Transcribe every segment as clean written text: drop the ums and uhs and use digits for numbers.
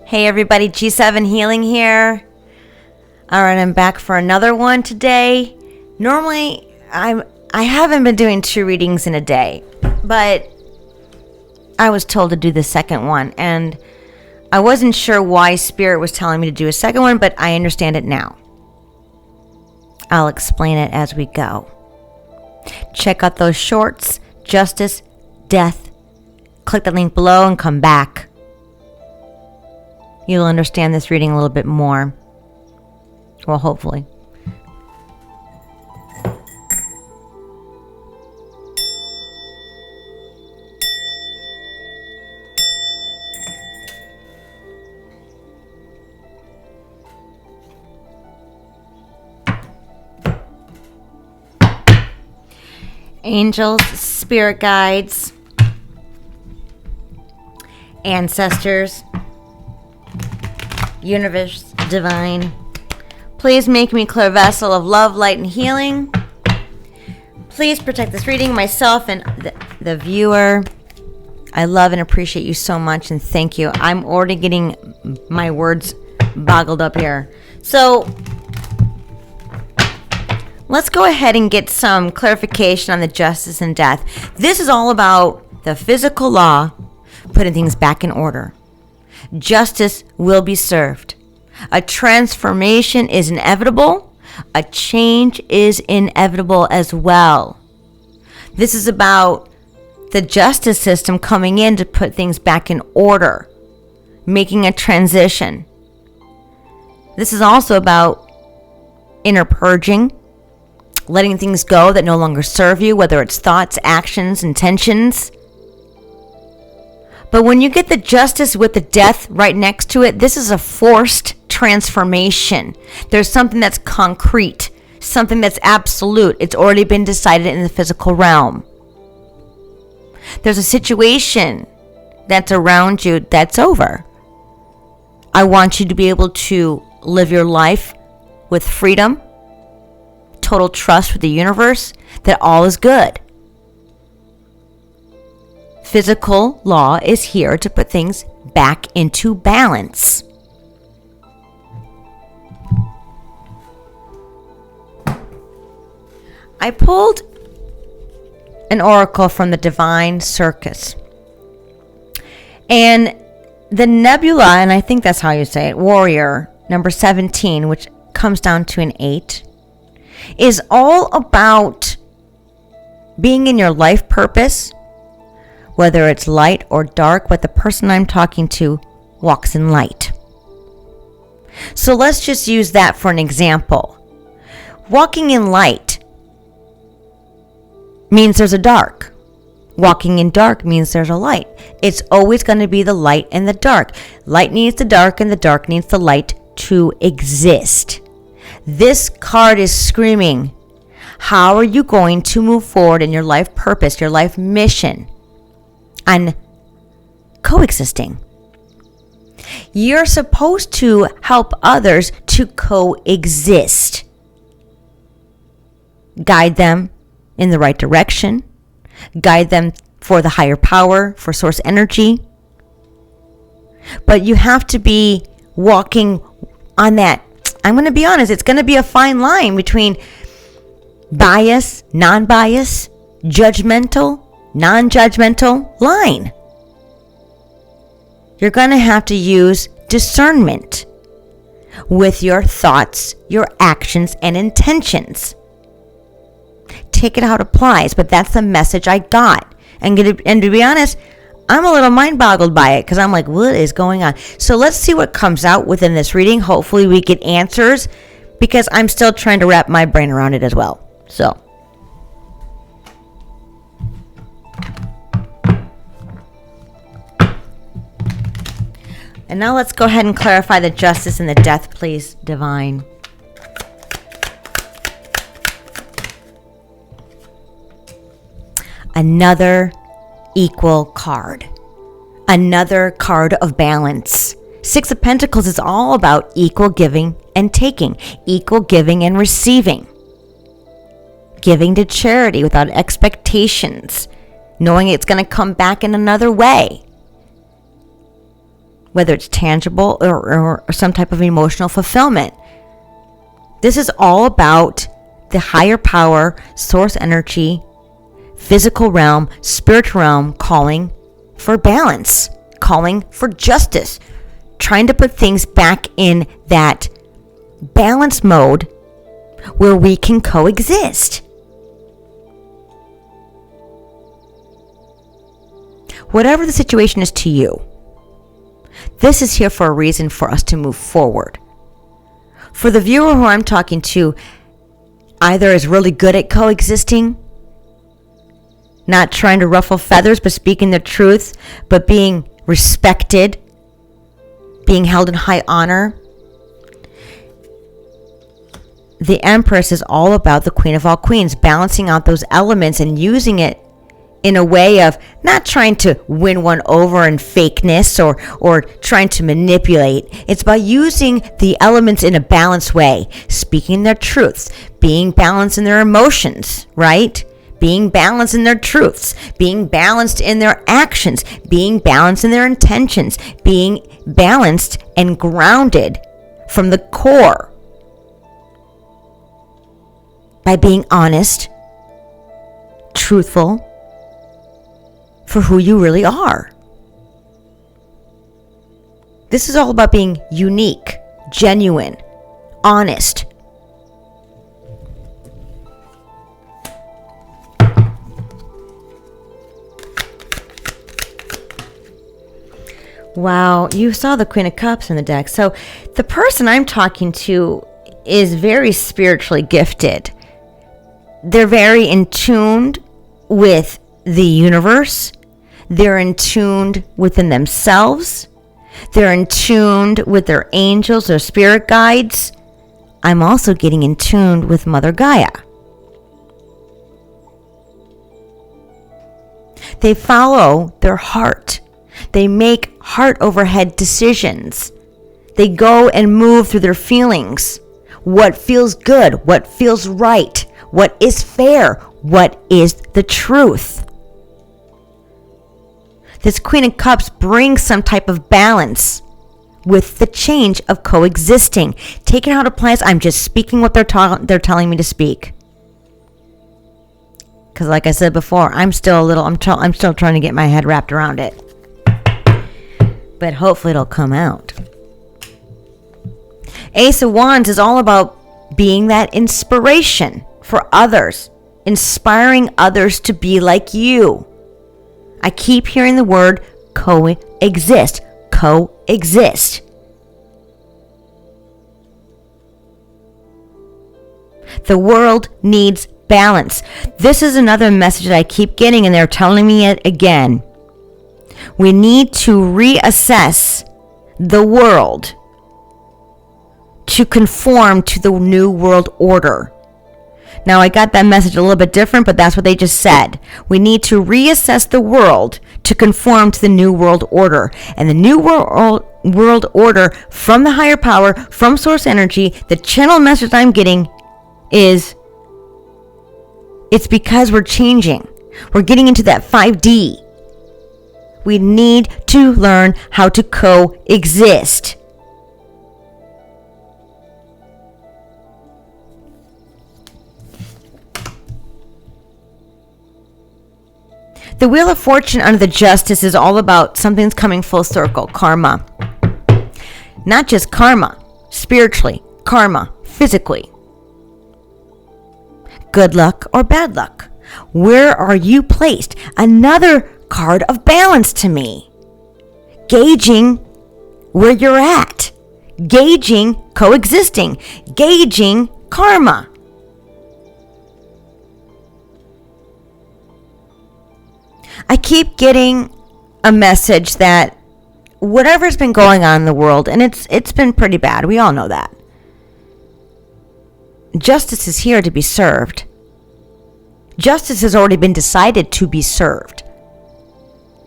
Hey everybody, G7 Healing here. Alright, I'm back for another one today. Normally, I haven't been doing 2 readings in a day, but I was told to do the second one, and I wasn't sure why Spirit was telling me to do a second one, but I understand it now. I'll explain it as we go. Check out those shorts, Justice, Death. Click the link below and come back. You'll understand this reading a little bit more. Well, hopefully. Angels, spirit guides, ancestors, universe, divine, please make me a clear vessel of love, light, and healing. Please protect this reading, myself, and the viewer. I love and appreciate you so much, and thank you. I'm already getting my words boggled up here. So let's go ahead and get some clarification on the justice and death. This is all about the physical law, putting things back in order. Justice will be served. A transformation is inevitable. A change is inevitable as well. This is about the justice system coming in to put things back in order, making a transition. This is also about inner purging, letting things go that no longer serve you, whether it's thoughts, actions, intentions. But when you get the justice with the death right next to it, this is a forced transformation. There's something that's concrete, something that's absolute. It's already been decided in the physical realm. There's a situation that's around you that's over. I want you to be able to live your life with freedom, total trust with the universe that all is good. Physical law is here to put things back into balance. I pulled an oracle from the Divine Circus. And the nebula, and I think that's how you say it, warrior, number 17, which comes down to an 8, is all about being in your life purpose, whether it's light or dark, but the person I'm talking to walks in light. So let's just use that for an example. Walking in light means there's a dark. Walking in dark means there's a light. It's always going to be the light and the dark. Light needs the dark and the dark needs the light to exist. This card is screaming, how are you going to move forward in your life purpose, your life mission? On coexisting. You're supposed to help others to coexist. Guide them in the right direction. Guide them for the higher power, for source energy. But you have to be walking on that. I'm going to be honest, it's going to be a fine line between bias, non-bias, judgmental, non-judgmental line. You're going to have to use discernment with your thoughts, your actions, and intentions. Take it how it applies, but that's the message I got. And to be honest, I'm a little mind-boggled by it because I'm like, what is going on? So let's see what comes out within this reading. Hopefully we get answers because I'm still trying to wrap my brain around it as well. So and now let's go ahead and clarify the justice and the death, please, Divine. Another equal card. Another card of balance. 6 of Pentacles is all about equal giving and taking. Equal giving and receiving. Giving to charity without expectations. Knowing it's going to come back in another way. whether it's tangible or some type of emotional fulfillment. This is all about the higher power, source energy, physical realm, spiritual realm calling for balance, calling for justice, trying to put things back in that balance mode where we can coexist. Whatever the situation is to you, this is here for a reason for us to move forward. For the viewer who I'm talking to, either is really good at coexisting, not trying to ruffle feathers, but speaking the truth, but being respected, being held in high honor. The Empress is all about the Queen of all Queens, balancing out those elements and using it in a way of not trying to win one over in fakeness or trying to manipulate. It's by using the elements in a balanced way, speaking their truths, being balanced in their emotions, right? Being balanced in their truths, being balanced in their actions, being balanced in their intentions, being balanced and grounded from the core by being honest, truthful, for who you really are. This is all about being unique, genuine, honest. Wow, you saw the Queen of Cups in the deck. So the person I'm talking to is very spiritually gifted. They're very in tune with the universe. They're in tune within themselves. They're in tune with their angels, their spirit guides. I'm also getting in tune with Mother Gaia. They follow their heart. They make heart over head decisions. They go and move through their feelings. What feels good? What feels right? What is fair? What is the truth? This Queen of Cups brings some type of balance with the change of coexisting. Take it how it applies. I'm just speaking what they're telling me to speak. Because like I said before, I'm still trying to get my head wrapped around it. But hopefully it'll come out. Ace of Wands is all about being that inspiration for others, inspiring others to be like you. I keep hearing the word coexist. Coexist. The world needs balance. This is another message that I keep getting, and they're telling me it again. We need to reassess the world to conform to the new world order. Now, I got that message a little bit different, but that's what they just said. We need to reassess the world to conform to the new world order. And the new world order from the higher power, from source energy, the channel message I'm getting is it's because we're changing. We're getting into that 5D. We need to learn how to coexist. The Wheel of Fortune under the Justice is all about something's coming full circle, karma. Not just karma, spiritually, karma, physically. Good luck or bad luck. Where are you placed? Another card of balance to me. Gauging where you're at. Gauging coexisting. Gauging karma. I keep getting a message that whatever's been going on in the world, and it's been pretty bad. We all know that. Justice is here to be served. Justice has already been decided to be served.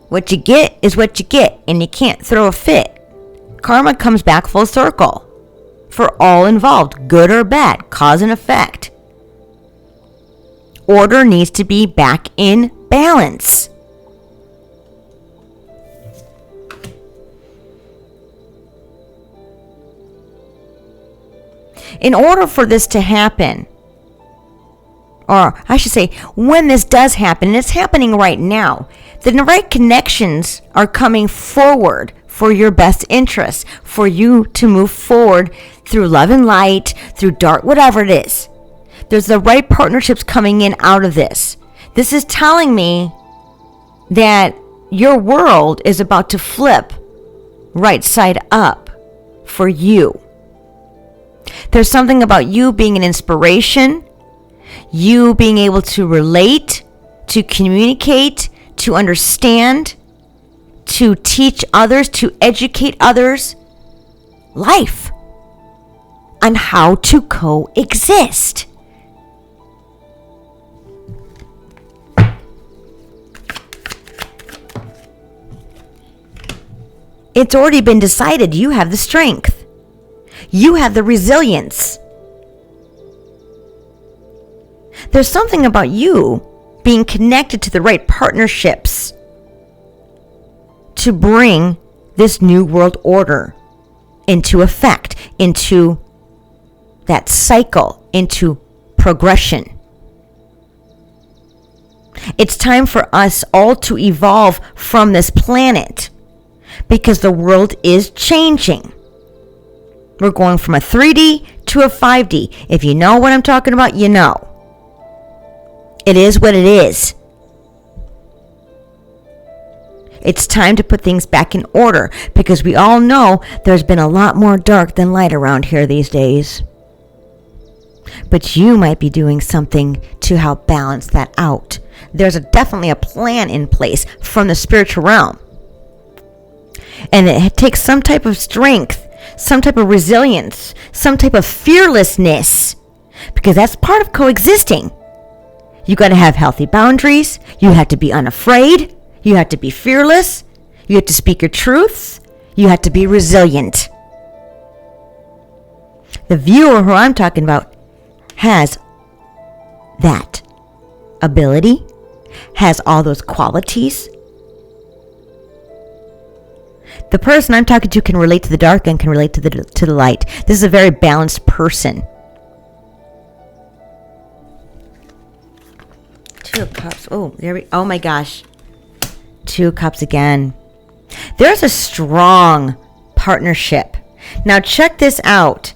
What you get is what you get, and you can't throw a fit. Karma comes back full circle for all involved, good or bad, cause and effect. Order needs to be back in balance. In order for this to happen, or I should say, when this does happen, and it's happening right now, then the right connections are coming forward for your best interest, for you to move forward through love and light, through dark, whatever it is. There's the right partnerships coming in out of this. This is telling me that your world is about to flip right side up for you. There's something about you being an inspiration, you being able to relate, to communicate, to understand, to teach others, to educate others, life on how to coexist. It's already been decided. You have the strength. You have the resilience. There's something about you being connected to the right partnerships to bring this new world order into effect, into that cycle, into progression. It's time for us all to evolve from this planet because the world is changing. We're going from a 3D to a 5D. If you know what I'm talking about, you know. It is what it is. It's time to put things back in order because we all know there's been a lot more dark than light around here these days. But you might be doing something to help balance that out. There's definitely a plan in place from the spiritual realm. And it takes some type of strength, some type of resilience, some type of fearlessness, because that's part of coexisting. You got to have healthy boundaries. You have to be unafraid. You have to be fearless. You have to speak your truths. You have to be resilient. The viewer who I'm talking about has that ability, has all those qualities. The person I'm talking to can relate to the dark and can relate to the light. This is a very balanced person. Two of Cups. Oh my gosh. Two of Cups again. There's a strong partnership. Now check this out.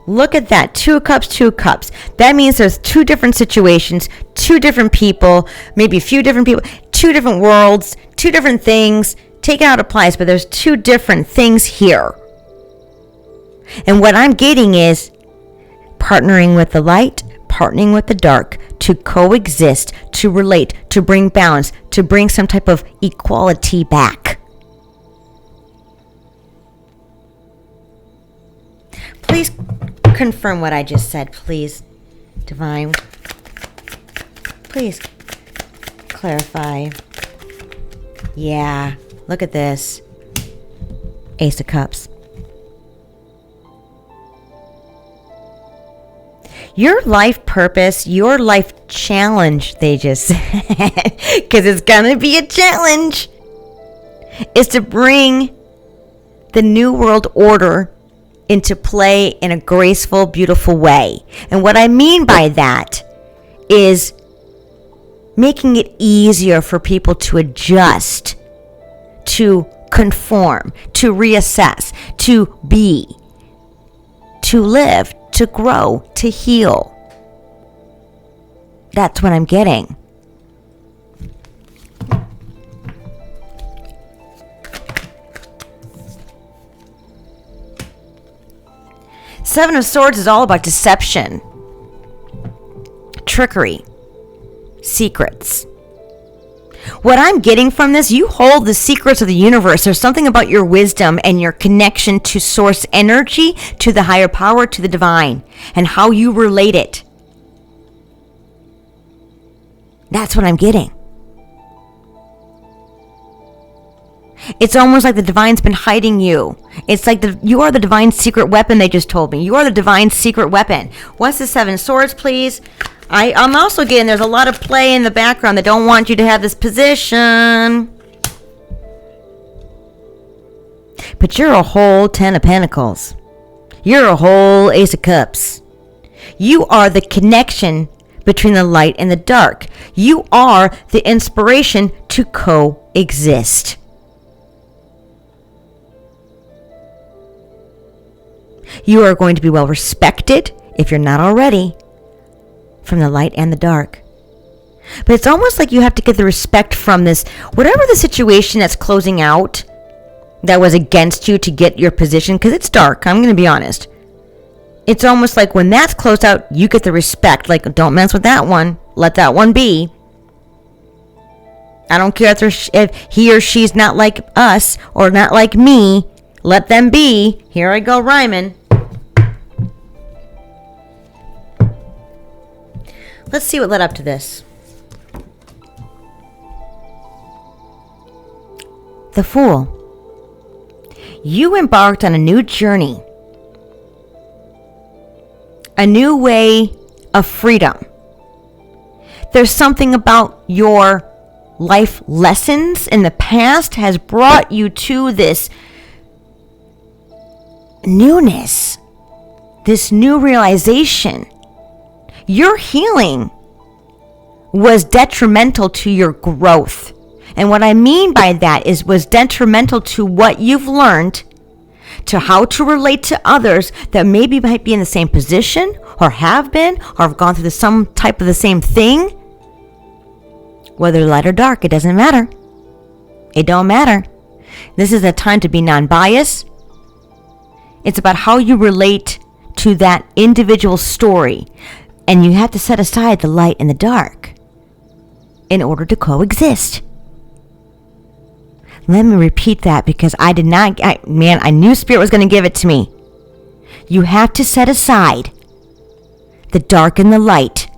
Look at that. Two of Cups, Two of Cups. That means there's two different situations, two different people, maybe a few different people, two different worlds, two different things. Take it how it applies, but there's two different things here. And what I'm getting is partnering with the light, partnering with the dark, to coexist, to relate, to bring balance, to bring some type of equality back. Please confirm what I just said, please, Divine. Please clarify. Yeah, look at this. Ace of Cups. Your life purpose, your life challenge, they just said, because it's going to be a challenge, is to bring the new world order into play in a graceful, beautiful way. And what I mean by that is making it easier for people to adjust, to conform, to reassess, to be, to live, to grow, to heal. That's what I'm getting. Seven of Swords is all about deception, trickery, secrets. What I'm getting from this, you hold the secrets of the universe. There's something about your wisdom and your connection to source energy, to the higher power, to the divine, and how you relate it. That's what I'm getting. It's almost like the divine's been hiding you. It's like you are the divine's secret weapon, they just told me. You are the divine's secret weapon. What's the Seven of Swords, please? I'm also getting there's a lot of play in the background that don't want you to have this position. But you're a whole 10 of Pentacles. You're a whole Ace of Cups. You are the connection between the light and the dark. You are the inspiration to coexist. You are going to be well respected, if you're not already, from the light and the dark. But it's almost like you have to get the respect from this, whatever the situation that's closing out, that was against you to get your position, because it's dark, I'm going to be honest. It's almost like when that's closed out, you get the respect. Like, don't mess with that one. Let that one be. I don't care if he or she's not like us or not like me. Let them be. Here I go rhyming. Let's see what led up to this. The Fool. You embarked on a new journey. A new way of freedom. There's something about your life lessons in the past has brought you to this newness, this new realization. Your healing was detrimental to your growth. And what I mean by that is was detrimental to what you've learned, to how to relate to others that maybe might be in the same position or have been or have gone through some type of the same thing. Whether light or dark, it doesn't matter. It don't matter. This is a time to be non-biased. It's about how you relate to that individual story. And you have to set aside the light and the dark in order to coexist. Let me repeat that because I knew Spirit was going to give it to me. You have to set aside the dark and the light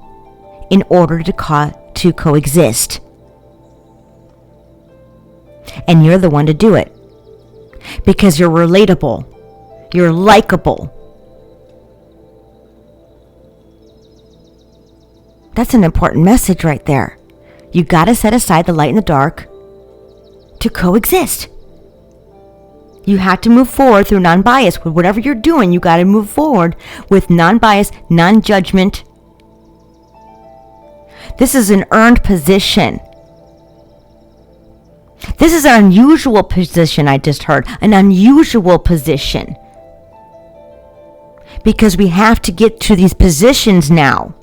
in order to coexist. And you're the one to do it. Because you're relatable. You're likable. That's an important message right there. You got to set aside the light and the dark to coexist. You have to move forward through non-bias. With whatever you're doing, you got to move forward with non-bias, non-judgment. This is an earned position. This is an unusual position, I just heard. An unusual position. Because we have to get to these positions now.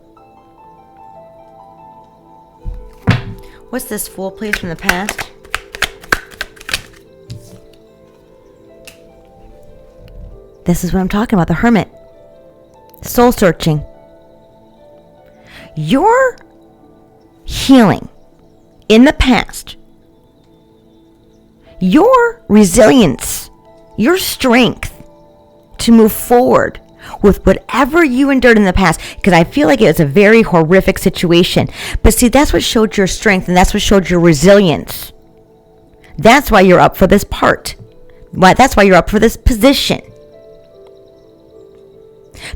What's this Fool, please, from the past? This is what I'm talking about, the Hermit. Soul searching. Your healing in the past, your resilience, your strength to move forward with whatever you endured in the past, because I feel like it was a very horrific situation. But see, that's what showed your strength and that's what showed your resilience. That's why you're up for this part. That's why you're up for this position.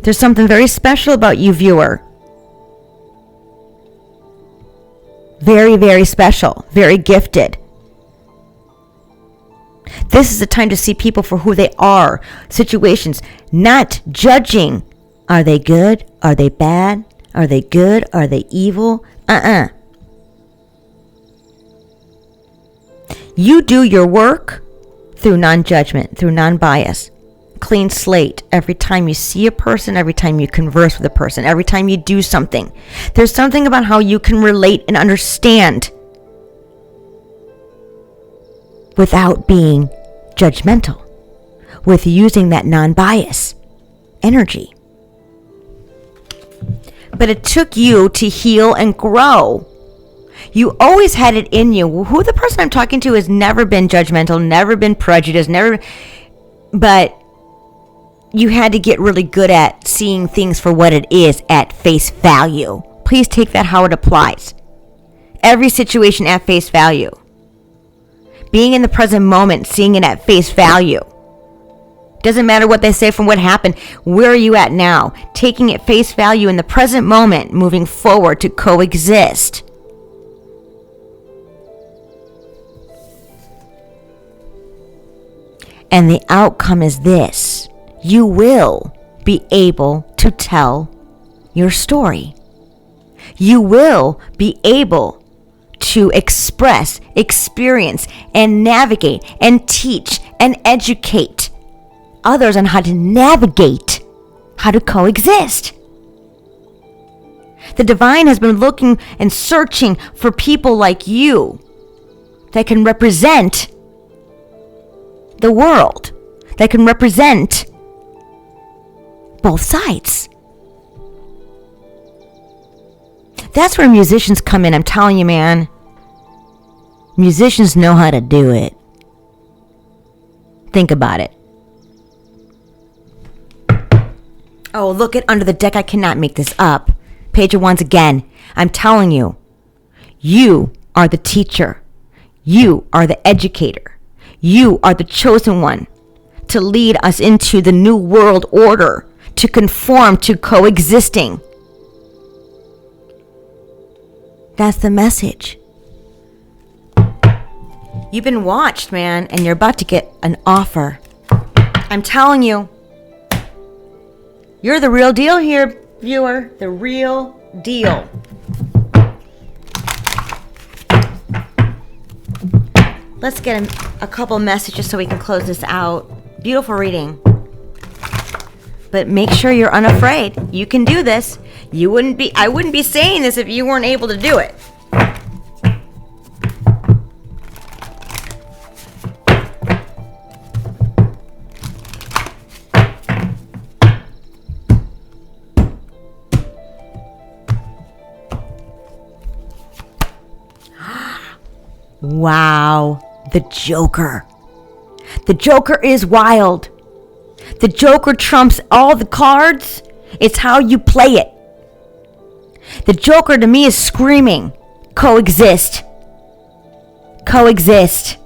There's something very special about you, viewer. Very, very special. Very gifted. This is the time to see people for who they are. Situations. Not judging. Are they good? Are they bad? Are they good? Are they evil? You do your work through non-judgment, through non-bias. Clean slate every time you see a person, every time you converse with a person, every time you do something. There's something about how you can relate and understand without being judgmental, with using that non-bias energy. But it took you to heal and grow. You always had it in you. Who the person I'm talking to has never been judgmental, never been prejudiced, but you had to get really good at seeing things for what it is at face value. Please take that how it applies. Every situation at face value. Being in the present moment, seeing it at face value. Doesn't matter what they say from what happened. Where are you at now? Taking it face value in the present moment, moving forward to coexist. And the outcome is this. You will be able to tell your story. You will be able to express, experience, and navigate, and teach, and educate others on how to navigate, how to coexist. The divine has been looking and searching for people like you that can represent the world, that can represent both sides. That's where musicians come in. I'm telling you, man. Musicians know how to do it. Think about it. Oh, look at under the deck. I cannot make this up. Page of Wands again. I'm telling you, you are the teacher. You are the educator. You are the chosen one to lead us into the new world order, to conform to coexisting. That's the message. You've been watched, man, and you're about to get an offer. I'm telling you. You're the real deal here, viewer. The real deal. Let's get a couple messages so we can close this out. Beautiful reading. But make sure you're unafraid. You can do this. I wouldn't be saying this if you weren't able to do it. Wow, the Joker. The Joker is wild. The Joker trumps all the cards. It's how you play it. The Joker to me is screaming, coexist. Coexist.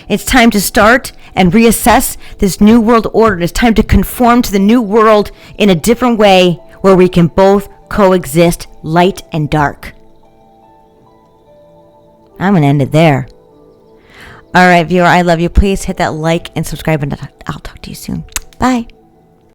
It's time to start and reassess this new world order. It's time to conform to the new world in a different way where we can both coexist, light and dark. I'm going to end it there. All right, viewer, I love you. Please hit that like and subscribe, and I'll talk to you soon. Bye.